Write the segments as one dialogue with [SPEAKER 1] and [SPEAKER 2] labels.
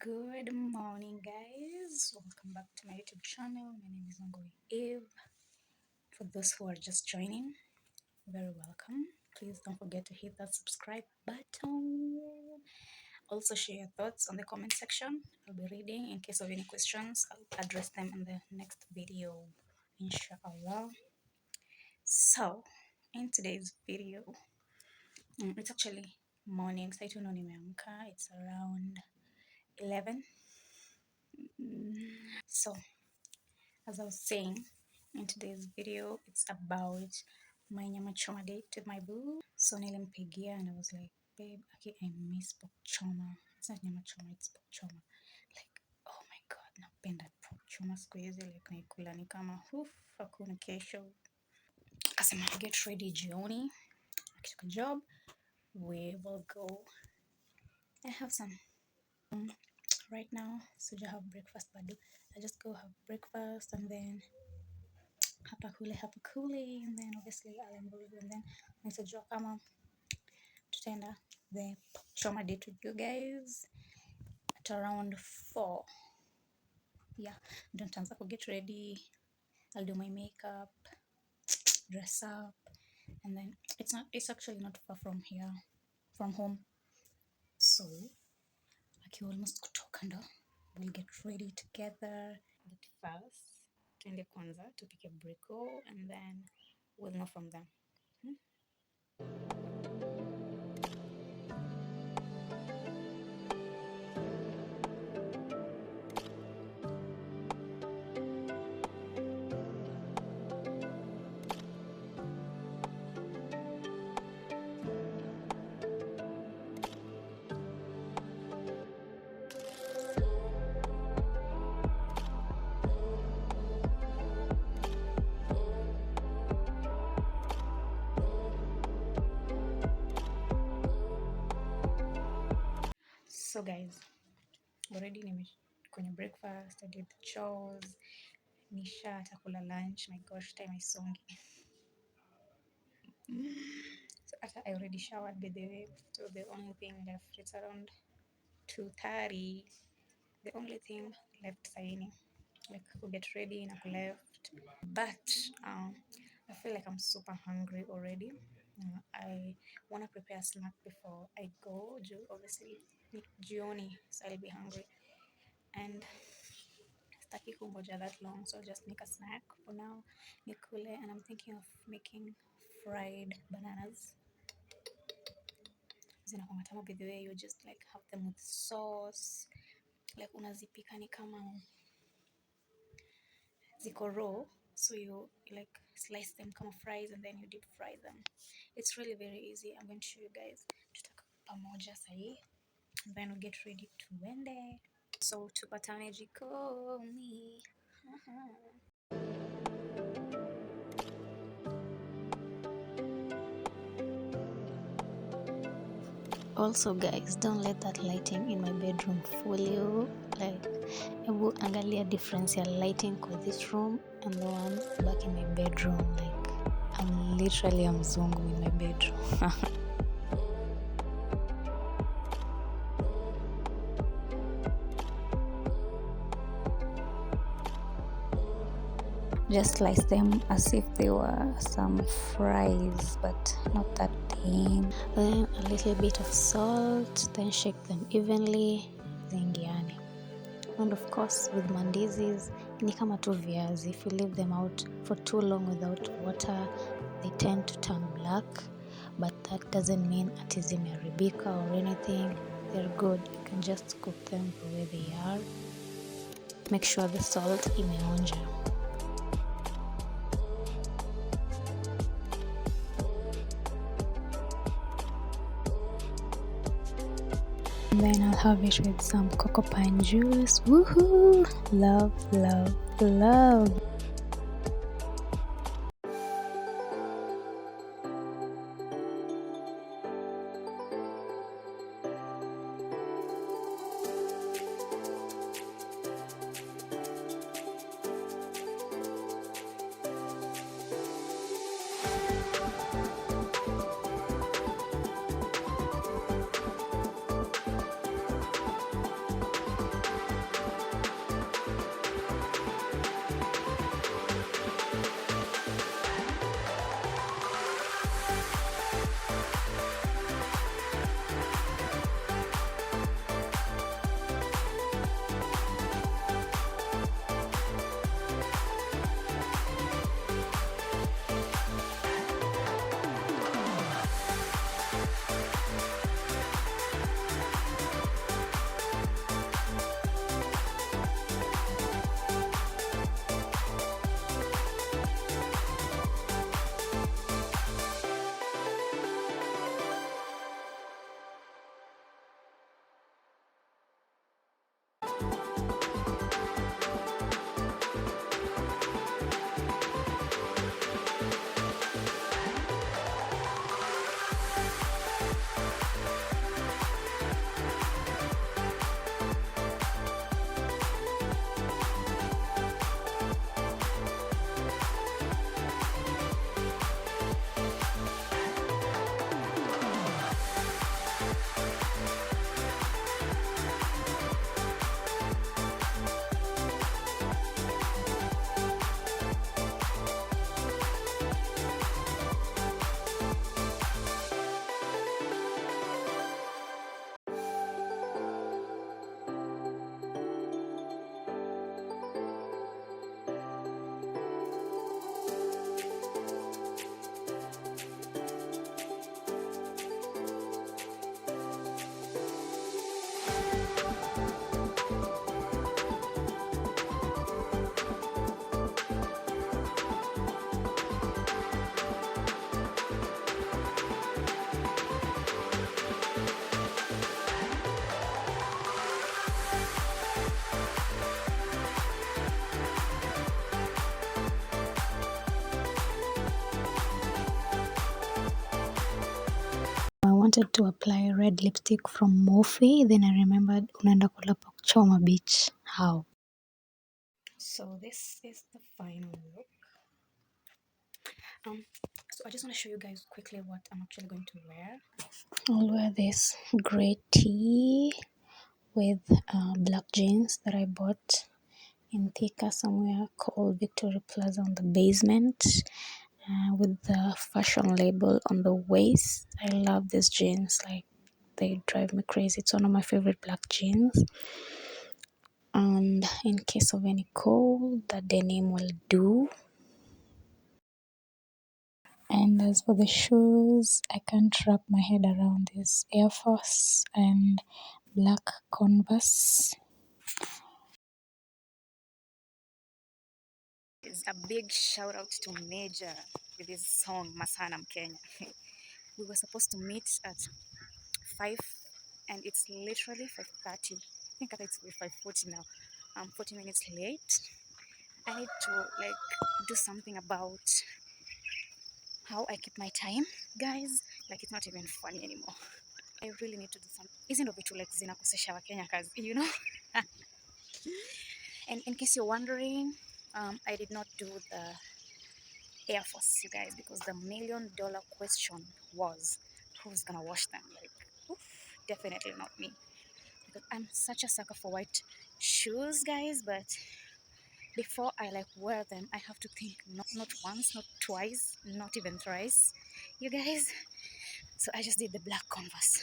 [SPEAKER 1] Good morning, guys. Welcome back to my YouTube channel. My name is Eve. For those who are just joining, very welcome. Please don't forget to hit that subscribe button. Also, share your thoughts on the comment section. I'll be reading. In case of any questions, I'll address them in the next video, inshallah. So, in today's video, it's actually morning. It's around 11. So, as I was saying, in today's video, it's about my nyama choma date with my boo. So nilimpigia and I was like, babe, okay, I miss pork choma. It's not nyama choma, it's pork choma. Like, oh my god, napenda pork choma siku hizi, like naikula ni kama hakuna kesho. Akasema get ready jioni. Akitoka job, we will go. I have some right now, so I have breakfast bado. I just go have breakfast and then hapa kule, and then obviously I'll involve, and then nitajua kama tutaenda the choma date with you guys at around 4. Yeah, don't answer, get ready. I'll do my makeup, dress up, and then it's actually not far from here, from home, so almost kutoka ndo we'll get ready together. But first tuende kwanza tupike briko and then we'll know from them. So guys, already kwenye breakfast, I did the chores, nisha takula lunch. My gosh, time isongi. So after I already showered by the way, so the only thing left, it's around 2:30. The only thing left saini, like to get ready na left. But I feel like I'm super hungry already. I want to prepare a snack before I go. Obviously, jioni, so I'll be hungry. And sitaki kungoja that long, so I'll just make a snack for now, nikule. And I'm thinking of making fried bananas. Zinakuwa tamu by the way. You just like have them with sauce, like unazipika ni kama ziko raw, so you like slice them kama fries and then you deep fry them. It's really very easy. I'm going to show you guys. Tutaka pamoja sahi, and then we get ready tuende. So tupatane jikoni. Also guys, don't let that lighting in my bedroom fool you. Like, hebu angalia difference ya lighting kwa this room and the one back in my bedroom. Like, I'm literally a mzungu in my bedroom. Just slice them as if they were some fries, but not that thin. Then a little bit of salt, then shake them evenly, zingiani. And of course with mandizis, ni kama tu viazi. If you leave them out for too long without water, they tend to turn black, but that doesn't mean ati zimeharibika or anything. They're good. You can just cook them the way they are. Make sure the salt imeonja. And then I'll have it with some Cocopine juice. Woohoo! Love, love, love. wanted to apply red lipstick from Morphe. Then I remembered unaenda kula Choma Beach. How? So this is the final look. So I just want to show you guys quickly what I'm actually going to wear. I'll wear this gray tee with black jeans that I bought in Thika somewhere called Victoria Plaza on the basement, with the fashion label on the waist. I love these jeans, like they drive me crazy. It's one of my favorite black jeans. And in case of any cold, the denim will do. And as for the shoes, I can't wrap my head around this Air Force and black Converse. It's a big shout out to Major with his song Masana Mkenya. We were supposed to meet at 5 and it's literally 5:30. I think it's 5:40 now. I'm 40 minutes late. I need to do something about how I keep my time, guys. Like, it's not even funny anymore. I really need to do something. Isn't it to zinakosesha Wakenya kazi, you know? And in case you're wondering, I did not do the Air Force, you guys, because the $1 million question was, who's gonna wash them? Like, oof, definitely not me, because I'm such a sucker for white shoes, guys. But before I wear them, I have to think not once, not twice, not even thrice, you guys. So I just did the black Converse.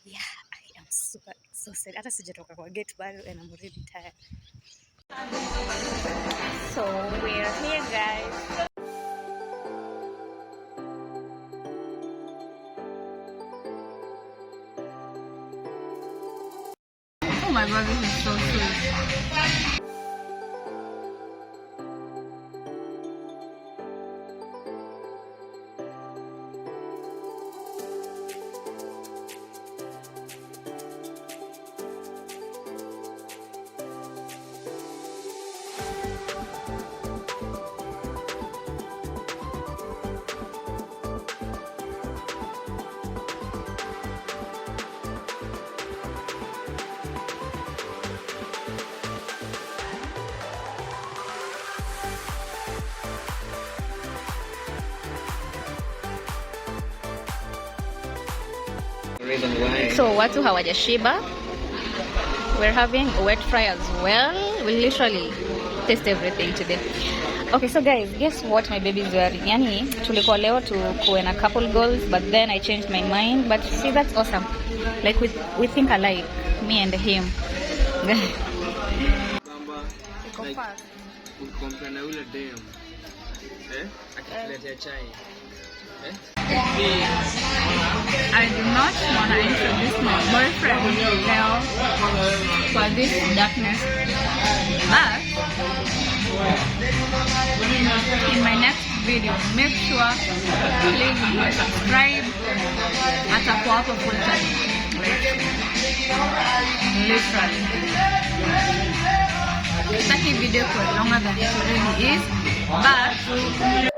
[SPEAKER 1] Yeah, I am super exhausted. Hata sijatoka kwa gate bado and I'm already tired. So we're here, guys. Oh my god, this is so sweet. So watu hawajashiba. We're having a wet fry as well. We literally taste everything today. Okay, so guys, guess what my baby is wearing? Yani tulikuwa leo tukuwe na couple goals, but then I changed my mind. But see, that's awesome. Like we think alike, me and him. I do not want to introduce my boyfriend now for this darkness, but in my next video, make sure please you subscribe atakuwa hapo full time, literally. Saki video for longer than it really is, but